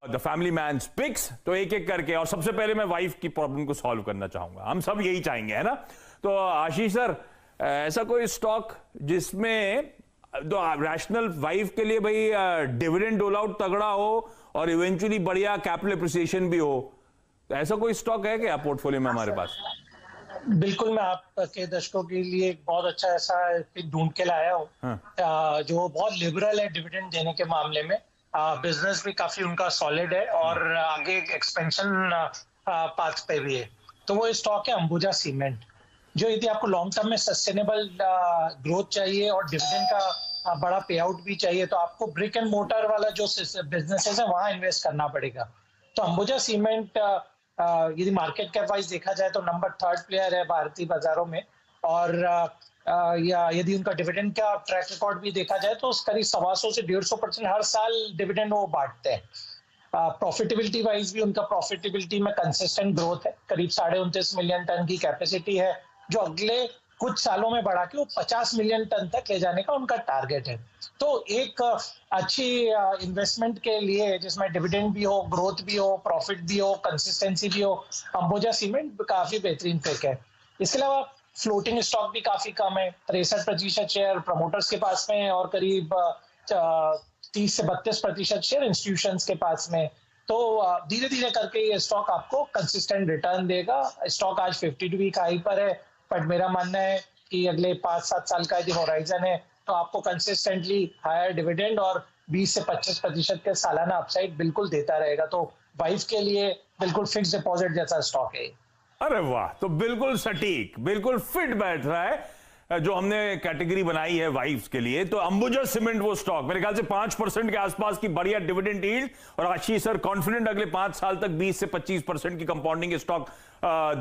The family man pics, तो एक एक करके, और सबसे पहले मैं वाइफ की प्रॉब्लम को सॉल्व करना चाहूंगा। हम सब यही चाहेंगे, है ना? तो आशीष सर, ऐसा कोई स्टॉक जिसमें तो रैशनल वाइफ के लिए भाई डिविडेंड डोल आउट तगड़ा हो और इवेंचुअली बढ़िया कैपिटल एप्रिसिएशन भी हो, तो ऐसा कोई स्टॉक है क्या पोर्टफोलियो में हमारे पास? बिल्कुल, मैं आपके दर्शकों के लिए एक बहुत अच्छा ऐसा पिक ढूंढ के लाया हूँ। हाँ। जो बहुत लिबरल है डिविडेंड देने के मामले में। बिजनेस भी काफी उनका सॉलिड है और आगे एक्सपेंशन पाथ पे भी है। तो वो स्टॉक है अंबुजा सीमेंट। जो यदि आपको लॉन्ग टर्म में सस्टेनेबल ग्रोथ चाहिए और डिविडेंड का बड़ा पे आउट भी चाहिए, तो आपको ब्रिक एंड मोटर वाला जो बिजनेसेस है वहां इन्वेस्ट करना पड़ेगा। तो अंबुजा सीमेंट यदि मार्केट कैप वाइज देखा जाए तो नंबर 3rd प्लेयर है भारतीय बाजारों में। और या यदि उनका डिविडेंड का ट्रैक रिकॉर्ड भी देखा जाए तो करीब 125 से 150% हर साल डिविडेंड वो बांटते हैं। प्रॉफिटेबिलिटी वाइज भी उनका प्रॉफिटेबिलिटी में कंसिस्टेंट ग्रोथ है। करीब 29.5 मिलियन टन की कैपेसिटी है, जो अगले कुछ सालों में बढ़ा के वो 50 मिलियन टन तक ले जाने का उनका टारगेट है। तो एक अच्छी इन्वेस्टमेंट के लिए जिसमें डिविडेंड भी हो, ग्रोथ भी हो, प्रॉफिट भी हो, कंसिस्टेंसी भी हो, अंबुजा सीमेंट काफी बेहतरीन पिक है। इसके अलावा फ्लोटिंग स्टॉक भी काफी कम है। 63% शेयर प्रमोटर्स के पास में है और करीब 30 से 32% शेयर इंस्टीट्यूशंस के पास में। तो धीरे धीरे करके ये स्टॉक आपको कंसिस्टेंट रिटर्न देगा। स्टॉक आज 52 वीक हाई पर है, बट मेरा मानना है कि अगले 5-7 साल का यदि होराइजन है तो आपको कंसिस्टेंटली हायर डिविडेंड और 20 से 25% के सालाना अपसाइड बिल्कुल देता रहेगा। तो वाइफ के लिए बिल्कुल फिक्स डिपॉजिट जैसा स्टॉक है। अरे वाह, तो बिल्कुल सटीक, बिल्कुल फिट बैठ रहा है जो हमने कैटेगरी बनाई है वाइफ्स के लिए। तो अंबुजा सीमेंट वो स्टॉक मेरे ख्याल से 5% के आसपास की बढ़िया डिविडेंड यील्ड, और आशीष सर कॉन्फिडेंट अगले 5 साल तक 20 से 25% की कंपाउंडिंग स्टॉक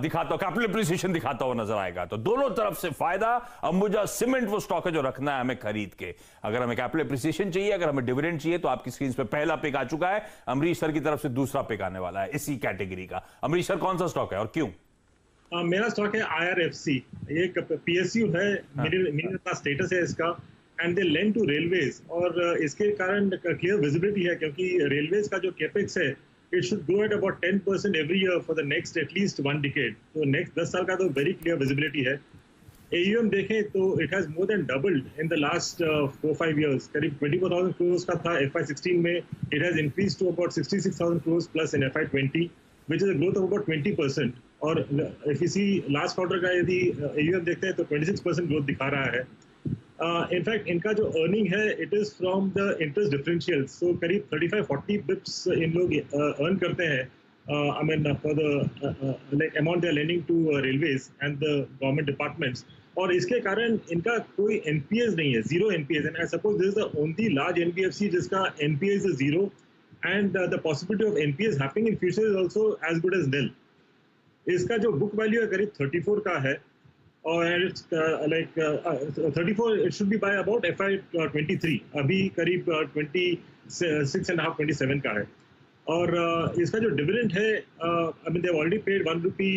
दिखाता हो, कैपिटल एप्रिसिएशन दिखाता हुआ नजर आएगा। तो दोनों तरफ से फायदा। अंबुजा सीमेंट वो स्टॉक है जो रखना है हमें खरीद के। अगर हमें कैपिटल एप्रिसिएशन चाहिए, अगर हमें डिविडेंड चाहिए, तो आपकी स्क्रीन पे पहला पिक आ चुका है। अमरीश सर की तरफ से दूसरा पिक आने वाला है इसी कैटेगरी का। अमरीश सर, कौन सा स्टॉक है और क्यों? मेरा स्टॉक है IRFC। ये एक PSU है, मिडिल क्लास स्टेटस है इसका, and they lend to railways. और इसके कारण क्लियर विजिबिलिटी है, क्योंकि रेलवेज का जो कैपेक्स है it should grow at about 10% every year for the next at least 1 decade. तो नेक्स्ट 10 साल का तो वेरी क्लियर विजिबिलिटी है। AUM देखें तो it has more than doubled in the last 4-5 years. करीब 24,000 करोड़ का था FY16 में, it has increase to about 66,000 crore plus in FY20, which is a growth of about 20%. और if you see last quarter का यदि AUM देखते हैं तो 26% ग्रोथ दिखा रहा है। इनफैक्ट इनका जो अर्निंग है it is from the interest differential. So करीब 35-40 बिप्स इन लोग अर्न करते हैं, I mean for the like amount they are lending to railways and the government departments. और इसके कारण इनका कोई NPAs नहीं है, zero NPAs। And I suppose this is the only large NBFC जिसका NPAs is zero, and the possibility of NPAs happening in future is also as good as nil. इसका जो बुक वैल्यू है करीब 34 का है, और it's like 34 it should B by about FY23, अभी करीब 26.5-27 का है। और इसका जो डिविडेंड है, I mean they have already paid 1 rupee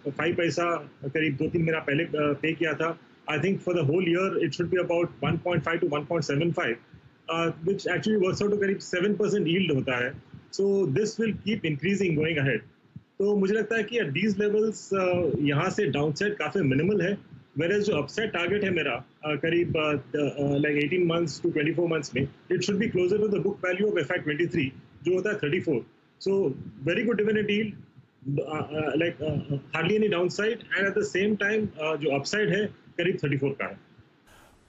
5 पैसा करीब 2-3 महीना पहले पे किया था। I think for the whole year it should be about 1.5 to 1.75, which actually works out to करीब 7% yield होता है। So this will keep increasing going ahead. तो मुझे लगता है कि at these levels यहाँ से डाउनसाइड काफी मिनिमल है, whereas जो अपसाइड टारगेट है मेरा करीब like 18 months to 24 months में, it should be closer to the book value of FY23 जो होता है 34. So very good dividend yield, like hardly any downside, and at the same time जो upside है करीब 34 का है।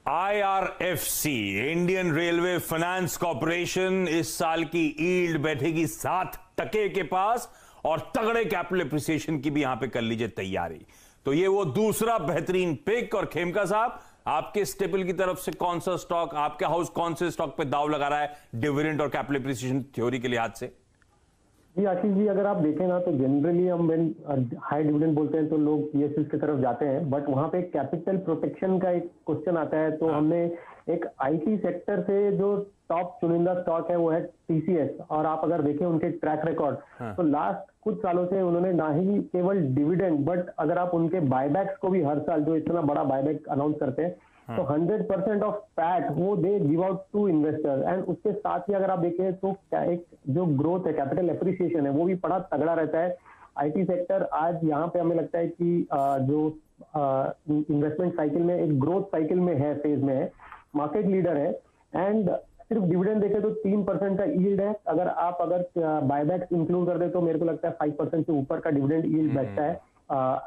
IRFC, Indian railway finance corporation, इस साल की यील्ड बैठेगी 7% के पास, और तगड़े कैपिटल एप्रिसिएशन की भी यहां पे कर लीजिए तैयारी। तो ये वो दूसरा बेहतरीन पिक। और खेमका साहब, आपके स्टेपल की तरफ से कौन सा स्टॉक, आपका हाउस कौन से स्टॉक पे दाव लगा रहा है डिविडेंड और कैपिटल एप्रिसिएशन थ्योरी के लिहाज से? जी आशीष जी, अगर आप देखें ना तो जनरली हम हाई डिविडेंड बोलते हैं तो लोग PSUs की तरफ जाते हैं, बट वहां पे कैपिटल प्रोटेक्शन का एक क्वेश्चन आता है। तो हमने एक IT सेक्टर से जो टॉप चुनिंदा स्टॉक है वो है TCS, और आप अगर देखें उनके ट्रैक रिकॉर्ड तो लास्ट कुछ सालों से उन्होंने ना ही केवल डिविडेंड, बट अगर आप उनके बायबैक्स को भी हर साल जो इतना बड़ा बायबैक अनाउंस करते हैं तो 100% ऑफ पैट वो they give out to investor. And उसके साथ ही अगर आप देखें तो एक जो ग्रोथ है, कैपिटल एप्रिसिएशन है, वो भी बड़ा तगड़ा रहता है। आईटी सेक्टर आज यहाँ पे हमें लगता है कि जो इन्वेस्टमेंट साइकिल में एक ग्रोथ साइकिल में है, फेज में है, मार्केट लीडर है। एंड सिर्फ डिविडेंड देखें तो 3% का यील्ड है। अगर बायबैक्स इंक्लूड कर दे तो मेरे को लगता है 5% से ऊपर का डिविडेंड यील्ड बैठता है।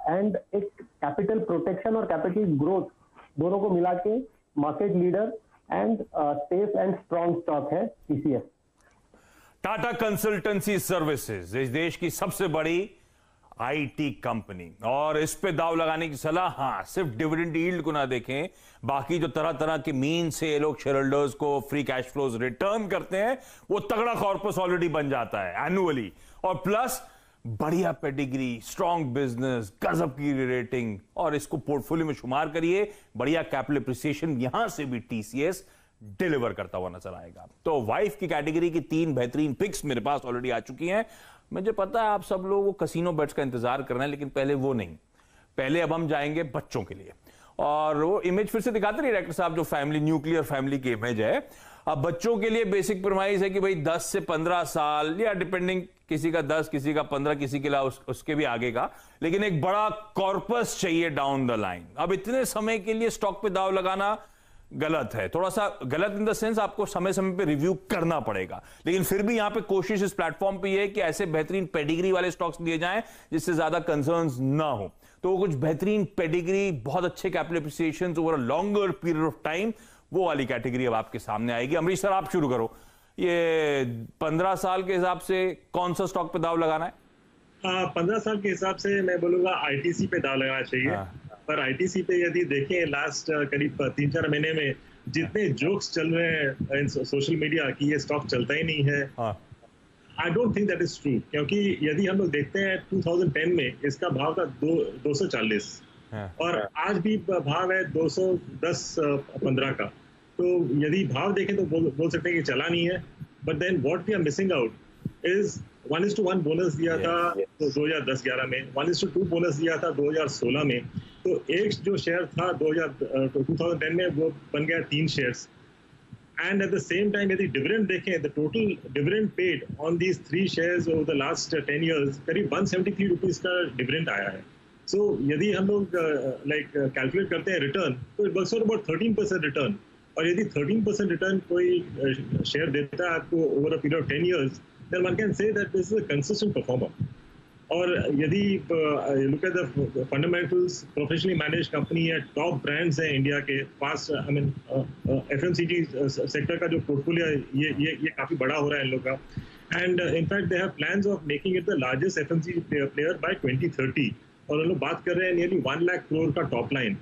एंड एक कैपिटल प्रोटेक्शन और कैपिटल ग्रोथ दोनों को मिला के market leader and safe and strong stock है टीसीएस। टाटा कंसल्टेंसी सर्विसेज इस देश की सबसे बड़ी आईटी कंपनी, और इस पे दाव लगाने की सलाह, हां, सिर्फ डिविडेंड यील्ड को ना देखें, बाकी जो तरह तरह के मीन से ये लोग शेयर होल्डर्स को फ्री कैश फ्लोज रिटर्न करते हैं, वो तगड़ा कॉर्पस ऑलरेडी बन जाता है एनुअली। और प्लस बढ़िया पेडिग्री, स्ट्रॉन्ग बिजनेस, गजब की रेटिंग, और इसको पोर्टफोलियो में शुमार करिए, बढ़िया कैपिटल एप्रिसिएशन यहां से भी टीसीएस डिलीवर करता हुआ नजर आएगा। तो वाइफ की कैटेगरी की 3 बेहतरीन पिक्स मेरे पास ऑलरेडी आ चुकी हैं। मुझे पता है आप सब लोग वो कसिनो बेट्स का इंतजार कर रहे हैं, लेकिन पहले वो नहीं, पहले अब हम जाएंगे बच्चों के लिए। और वो इमेज फिर से दिखाते रहिए डायरेक्टर साहब, जो फैमिली, न्यूक्लियर फैमिली की इमेज है। अब बच्चों के लिए बेसिक प्रमाइस है कि भाई 10 से 15 साल, या डिपेंडिंग, किसी का 10, किसी का 15, किसी के लिए उसके भी आगे का, लेकिन एक बड़ा कॉर्पस चाहिए डाउन द लाइन। अब इतने समय के लिए स्टॉक पे दाव लगाना गलत है, थोड़ा सा गलत इन द सेंस, आपको समय समय पे रिव्यू करना पड़ेगा। लेकिन फिर भी यहां पे कोशिश इस प्लेटफॉर्म पे ये है कि ऐसे बेहतरीन पेडिग्री वाले स्टॉक्स लिए जाएं जिससे ज्यादा कंसर्न्स ना हो। तो कुछ बेहतरीन पेडिग्री, बहुत अच्छे capital appreciation over a longer period of time, वो वाली कैटेगरी अब आपके सामने आएगी। अमरीश सर, आप शुरू करो। ये 15 साल के हिसाब से कौन सा स्टॉक पे दाव लगाना है? 15 साल के हिसाब से मैं बोलूंगा आईटीसी पे दाव लगाना चाहिए। पर आईटीसी पे यदि देखें लास्ट करीब 3-4 महीने में जितने जोक्स चल रहे हैं सोशल मीडिया कि ये स्टॉक चलता ही नहीं है, I don't think that is true. क्योंकि यदि हम लोग देखते हैं 2010 में इसका भाव था 240 और आज भी भाव है 210-15 का। तो यदि भाव देखें तो बोल सकते हैं कि चला नहीं है। But then what we are missing out is 1:1 bonus दिया था 2010-11 में, 1:2 बोनस दिया था 2016 में। तो एक जो शेयर था 2010 में वो बन गया 3 shares. And at the same time यदि डिविडेंड देखें, the total dividend paid on these 3 shares over the last 10 years करीब 173 रुपीज का डिविडेंड आया है। सो यदि हम लोग कैलकुलेट करते हैं रिटर्न, तो it works out about 13% return. और यदि 13% रिटर्न कोई शेयर देता है आपको over a period of 10 years, then one can say that this is a consistent performer. और यदि look at the fundamentals, professionally managed company है, top brands हैं इंडिया के पास, I mean FMCG सेक्टर का जो पोर्टफोलियो है ये काफी बड़ा हो रहा है इन लोग का। And in fact they have plans of making it the largest FMCG player by 2030। और लोग बात कर रहे हैं nearly 1 lakh crore का top line.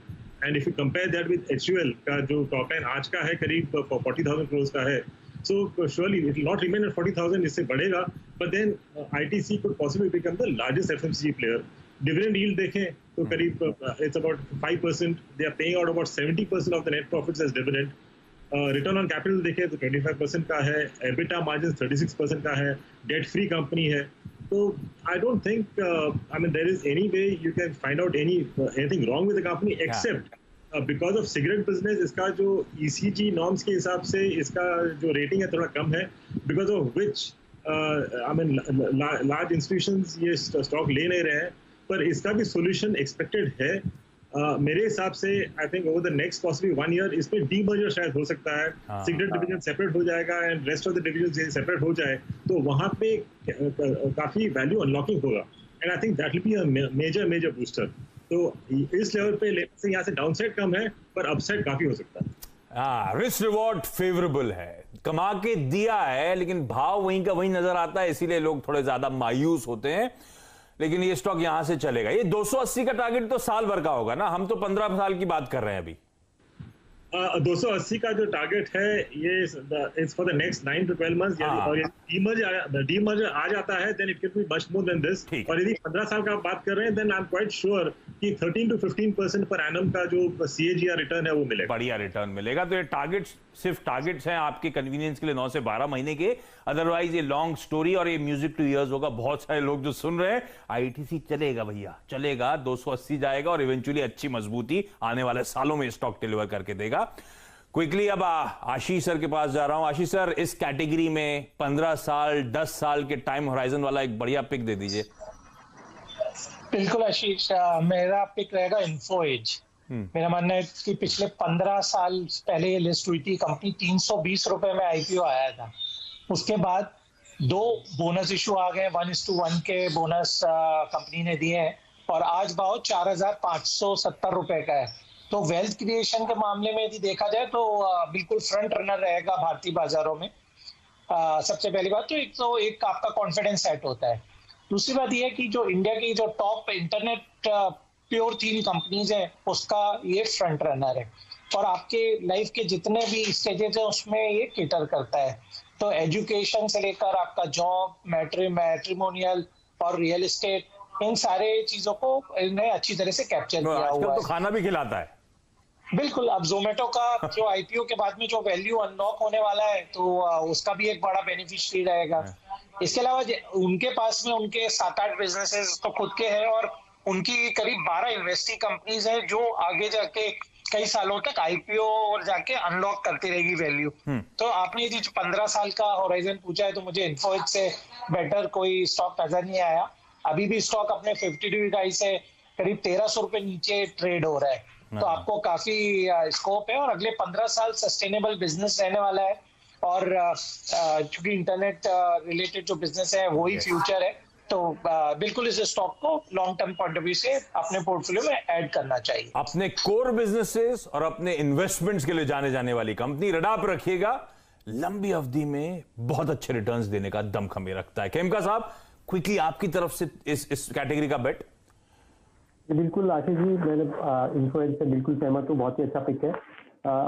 And if you compare that with HUL का जो टॉप लाइन आज का है करीब 40,000 crores का है, so surely it will not remain at 40,000, इससे बढ़ेगा, but then ITC could possibly become the largest FMCG player। Dividend yield देखें तो करीब it's about 5%, they are paying out about 70% of the net profits as dividend। Return on capital देखें तो 25% का है, EBITDA margins 36% का है, debt free company है। तो I don't think I mean there is any way you can find out anything wrong with the company except because of cigarette business इसका जो ECG नॉर्म्स के हिसाब से इसका जो रेटिंग है थोड़ा कम है, because of which I mean large institutions ये स्टॉक ले नहीं रहे हैं। पर इसका भी सोल्यूशन एक्सपेक्टेड है मेरे हिसाब से। I think over the next possibly 1 year इस पे डीमर्जर शायद हो सकता है, सिगरेट डिवीजन सेपरेट हो जाएगा and rest of the division separate हो जाए तो वहां पे काफी वैल्यू अनलॉकिंग होगा। And I think that will be a major booster. तो इस लेवल पे से यहाँ से डाउनसाइड कम है पर अपसाइड काफी हो सकता है। रिस्क रिवॉर्ड फेवरेबल है, कमा के दिया है, लेकिन भाव वहीं का वहीं नजर आता है, इसीलिए लोग थोड़े ज्यादा मायूस होते हैं। लेकिन ये स्टॉक यहां से चलेगा। ये 280 का टारगेट तो साल भर का होगा ना, हम तो 15 साल की बात कर रहे हैं अभी। 280 का जो टारगेट है ये it's for the next 9 to 12 months, और यदि डीमर्जर आ जाता है then it can be much more than this. और यदि 15 साल का आप बात कर रहे हैं then I am quite sure कि 13 to 15% पर एनम का जो CAGR रिटर्न है वो मिलेगा, बढ़िया रिटर्न मिलेगा। तो ये टारगेट्स सिर्फ टारगेट्स हैं आपके कन्वीनियंस के लिए 9 से 12 महीने के, अदरवाइज ये लॉन्ग स्टोरी और ये म्यूजिक टू ईयर्स होगा। बहुत सारे लोग जो सुन रहे हैं, ITC चलेगा भैया, चलेगा, 280 जाएगा और इवेंचुअली अच्छी मजबूती आने वाले सालों में स्टॉक डिलीवर करके देगा। क्विकली अब आशीष सर के पास जा रहा हूं। आशीष सर, इस कैटेगरी में 15 साल 10 साल के टाइम होराइजन वाला एक बढ़िया पिक दे दीजिए। बिल्कुल आशीष, मेरा पिक रहेगा इन्फो एज। मेरा मानना है कि पिछले 15 साल पहले ये लिस्ट हुई थी, कंपनी 320 रुपए में IPO आया था। उसके बाद 2 बोनस इशू आ गए, 1:1 के बोनस कंपनी ने दिए हैं और आज भाव 4,570 रुपए का है। तो वेल्थ क्रिएशन के मामले में यदि देखा जाए तो बिल्कुल फ्रंट रनर रहेगा भारतीय बाजारों में। सबसे पहली बात तो एक आपका कॉन्फिडेंस सेट होता है। दूसरी बात यह है कि जो इंडिया की जो top internet pure theme companies है उसका ये फ्रंट रनर है और आपके लाइफ के जितने भी स्टेजेस है उसमें ये केटर करता है। तो एजुकेशन से लेकर आपका जॉब, मैट्रिमोनियल और रियल एस्टेट, इन सारे चीजों को इन्हें अच्छी तरह से कैप्चर किया हुआ है। तो खाना भी खिलाता है। बिल्कुल, अब जोमेटो का जो IPO के बाद में जो वैल्यू अनलॉक होने वाला है तो उसका भी एक बड़ा बेनिफिशियरी रहेगा। इसके अलावा उनके पास में उनके 7-8 बिजनेसेस तो खुद के हैं और उनकी करीब 12 इन्वेस्टी कंपनीज हैं जो आगे जाके कई सालों तक IPO और जाके अनलॉक करती रहेगी वैल्यू। तो आपने यदि 15 साल का होराइजन पूछा है तो मुझे इन्फोएज से बेटर कोई स्टॉक नजर नहीं आया। अभी भी स्टॉक अपने 52 हाई से करीब 1300 रुपए नीचे ट्रेड हो रहा है। तो आपको काफी स्कोप है और अगले 15 साल सस्टेनेबल बिजनेस रहने वाला है और चूंकि इंटरनेट रिलेटेड जो बिजनेस है वही फ्यूचर है, तो बिल्कुल इस स्टॉक को long term point of view से अपने पोर्टफोलियो में ऐड करना चाहिए। अपने कोर बिजनेसेस और अपने इन्वेस्टमेंट्स के लिए जाने जाने वाली कंपनी रडार पर रखिएगा, लंबी अवधि में बहुत अच्छे रिटर्न्स देने का दमखम रखता है। खेमका साहब, क्विकली आपकी तरफ से इस कैटेगरी का बेट। बिल्कुल आशीष जी, मैंने इन्फ्लुएंस से बिल्कुल सहमत हूँ, बहुत ही अच्छा पिक है।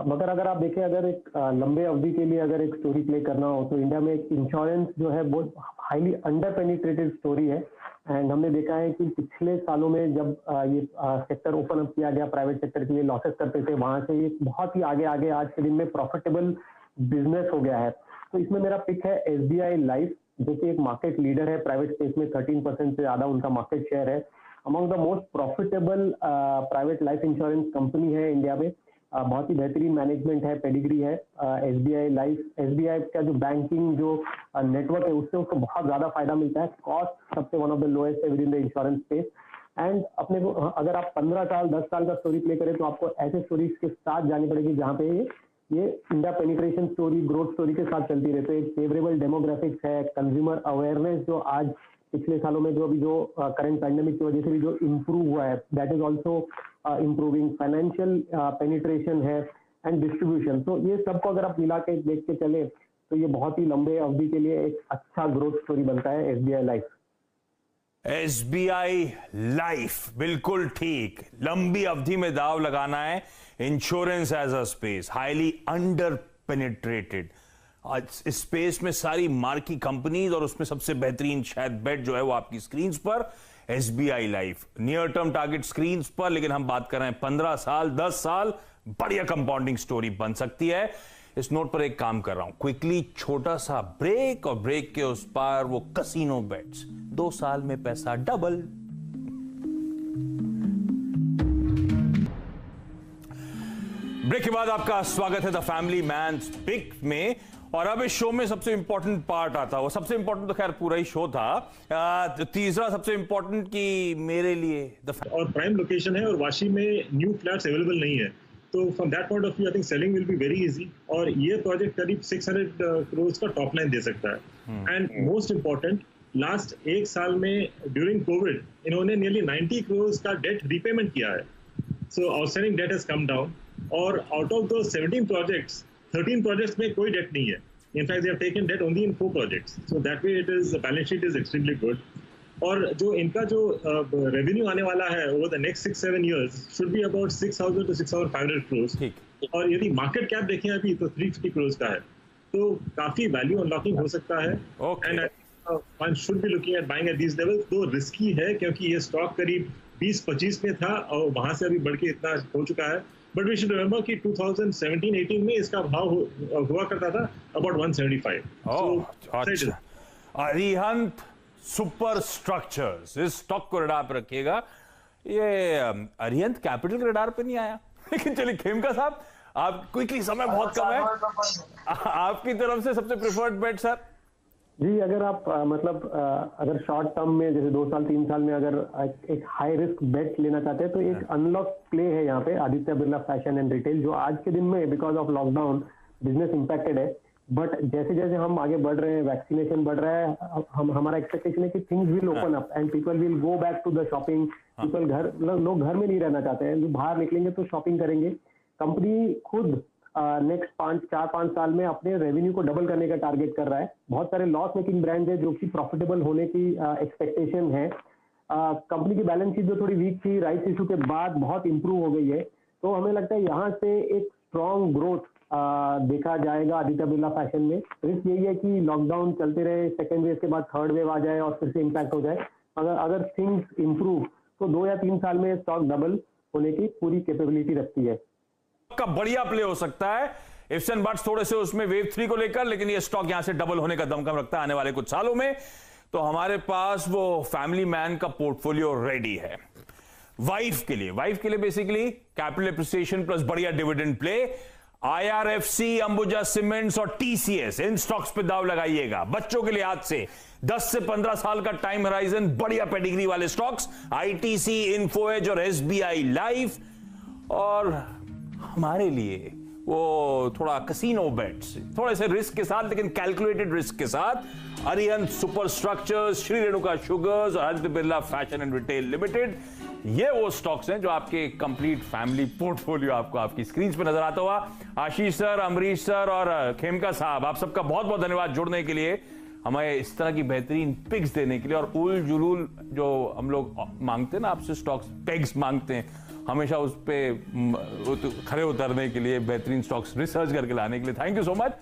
मगर अगर आप देखें, अगर एक लंबे अवधि के लिए अगर एक स्टोरी प्ले करना हो तो इंडिया में एक इंश्योरेंस जो है बहुत हाईली अंडर पेनिट्रेटेड स्टोरी है। एंड हमने देखा है कि पिछले सालों में जब ये सेक्टर ओपन अप किया गया प्राइवेट सेक्टर के लिए, लॉसेस करते थे, वहां से ये बहुत ही आगे आज के दिन में प्रॉफिटेबल बिजनेस हो गया है। तो इसमें मेरा पिक है SBI लाइफ, जो कि एक मार्केट लीडर है प्राइवेट स्पेस में, 13% से ज्यादा उनका मार्केट शेयर है। Among the most profitable private life insurance company है इंडिया में। बहुत ही बेहतरीन मैनेजमेंट है, पेडिग्री है SBI लाइफ। SBI का जो बैंकिंग जो नेटवर्क है उससे उसको बहुत ज्यादा फायदा मिलता है। कॉस्ट सबसे वन ऑफ द लोएस्ट है with in the insurance space. And अपने को अगर आप 15 साल 10 साल का स्टोरी प्ले करें तो आपको ऐसे स्टोरीज के साथ जानी पड़ेगी जहाँ पे ये India penetration story, growth story के साथ चलती रहे। तो एक फेवरेबल डेमोग्राफिक्स है, कंज्यूमर अवेयरनेस जो आज पिछले सालों में जो करंट पैंडेमिक की वजह से भी जो इम्प्रूव हुआ है, that is also improving. Financial penetration है एंड डिस्ट्रीब्यूशन। तो ये सबको अगर आप मिला के देख के चले तो ये बहुत ही लंबे अवधि के लिए एक अच्छा ग्रोथ स्टोरी बनता है SBI लाइफ। SBI लाइफ बिल्कुल ठीक, लंबी अवधि में दाव लगाना है। Insurance as a space highly under penetrated space में सारी मार्की कंपनीज और उसमें सबसे बेहतरीन शायद बेट जो है वो आपकी स्क्रीन पर SBI life. Near term target screen पर, लेकिन हम बात कर रहे हैं 15 साल 10 साल, बढ़िया कंपाउंडिंग स्टोरी बन सकती है। इस नोट पर एक काम कर रहा हूं, क्विकली छोटा सा ब्रेक और ब्रेक के उस पार वो कसिनो बेट्स, 2 साल में पैसा डबल। ब्रेक के बाद आपका स्वागत है द फैमिली मैन पिक में। और अब इस शो में सबसे इंपॉर्टेंट पार्ट आता है, वो सबसे इंपॉर्टेंट तो खैर पूरा ही शो था, तीसरा सबसे इंपॉर्टेंट कि मेरे लिए और प्राइम लोकेशन है और वाशी में न्यू फ्लैट्स अवेलेबल नहीं है, तो from that point of view I think selling will be very easy. और ये प्रोजेक्ट करीब 600 करोड़ का टॉप लाइन दे सकता है। एंड मोस्ट इंपॉर्टेंट, लास्ट 1 साल में ड्यूरिंग कोविड इन्होंने नियरली 90 करोड़ का डेट रीपेमेंट किया है। So outstanding debt has come down और आउट ऑफ दो 17 प्रोजेक्ट्स 13 प्रोजेक्ट्स में कोई डेट नहीं है। In fact, they have taken debt only in 4 projects. So that way, the balance sheet is extremely good. और जो इनका जो रेवेन्यू आने वाला है over the next 6-7 years should be about 6,000 to 6,500 crores. और यदि मार्केट कैप देखें अभी तो 350 करोड़ का है, तो काफी वैल्यू अनलॉकिंग हो सकता है। Okay. And one should be looking at buying at these levels. तो रिस्की है क्योंकि ये स्टॉक करीब 20-25 में था और वहां से अभी बढ़ के इतना हो चुका है। बट वी शुड रिमेंबर कि 2017-18 में इसका भाव हुआ करता था अबाउट 175। अच्छा, अरिहंत सुपर स्ट्रक्चर्स, इस स्टॉक को रडार पर रखिएगा। ये अरिहंत कैपिटल के रडार पे नहीं आया, लेकिन चलिए खेमका साहब, आप क्विकली, समय बहुत कम है, आपकी तरफ से सबसे प्रेफर्ड बेट सर। जी, अगर आप अगर शॉर्ट टर्म में जैसे 2 साल 3 साल में अगर एक हाई रिस्क बेट लेना चाहते हैं तो एक अनलॉक प्ले है यहाँ पे, Aditya Birla fashion and retail, जो आज के दिन में because of lockdown business impacted है। बट जैसे जैसे हम आगे बढ़ रहे हैं, वैक्सीनेशन बढ़ रहा है, हमारा एक्सपेक्टेशन है कि things will open up and people will go back to the shopping. लोग घर में नहीं रहना चाहते हैं, जो बाहर निकलेंगे तो शॉपिंग करेंगे। कंपनी खुद नेक्स्ट 4-5 साल में अपने रेवेन्यू को डबल करने का टारगेट कर रहा है। बहुत सारे लॉस मेकिंग ब्रांड है जो कि प्रॉफिटेबल होने की एक्सपेक्टेशन है। कंपनी की बैलेंस शीट जो थोड़ी वीक थी, राइट्स इशू के बाद बहुत इंप्रूव हो गई है। तो हमें लगता है यहाँ से एक स्ट्रॉन्ग ग्रोथ देखा जाएगा आदित्य बिरला फैशन में। रिस्क यही है कि लॉकडाउन चलते रहे, सेकेंड वेव के बाद थर्ड वेव आ जाए और फिर से इम्पैक्ट हो जाए। अगर थिंग्स इंप्रूव तो 2 या 3 साल में स्टॉक डबल होने की पूरी कैपेबिलिटी रखती है। का बढ़िया प्ले हो सकता है, इफ्स एंड बट्स थोड़े से उसमें वेव 3 को लेकर, लेकिन ये स्टॉक यहां से डबल होने का दमखम रखता है आने वाले कुछ सालों में। तो हमारे पास वो फैमिली मैन का पोर्टफोलियो रेडी है वाइफ के लिए बेसिकली कैपिटल एप्रिसिएशन प्लस बढ़िया dividend play. IRFC, Ambuja cements और TCS, इन स्टॉक्स पे दाव लगाइएगा। बच्चों के लिए आज से 10 से 15 साल का टाइम होराइजन, बढ़िया पेडिग्री वाले स्टॉक्स, ITC, इन्फोएज और SBI लाइफ। और हमारे लिए वो थोड़ा कसीनो बेट्स, थोड़े से रिस्क के साथ लेकिन कैलकुलेटेड रिस्क के साथ, Arihant super structures, Shri Renuka sugars और Aditya Birla fashion and retail limited, ये वो स्टॉक्स हैं जो आपके कंप्लीट फैमिली पोर्टफोलियो आपको आपकी स्क्रीन पे नजर आता हुआ। आशीष सर, अमरीश सर और खेमका साहब, आप सबका बहुत बहुत धन्यवाद जुड़ने के लिए, हमें इस तरह की बेहतरीन पिक्स देने के लिए, और उल जुलूल जो हम लोग मांगते हैं ना आपसे, स्टॉक्स पेग्स मांगते हैं, हमेशा उस पे खड़े उतरने के लिए, बेहतरीन स्टॉक्स रिसर्च करके लाने के लिए, थैंक यू सो मच।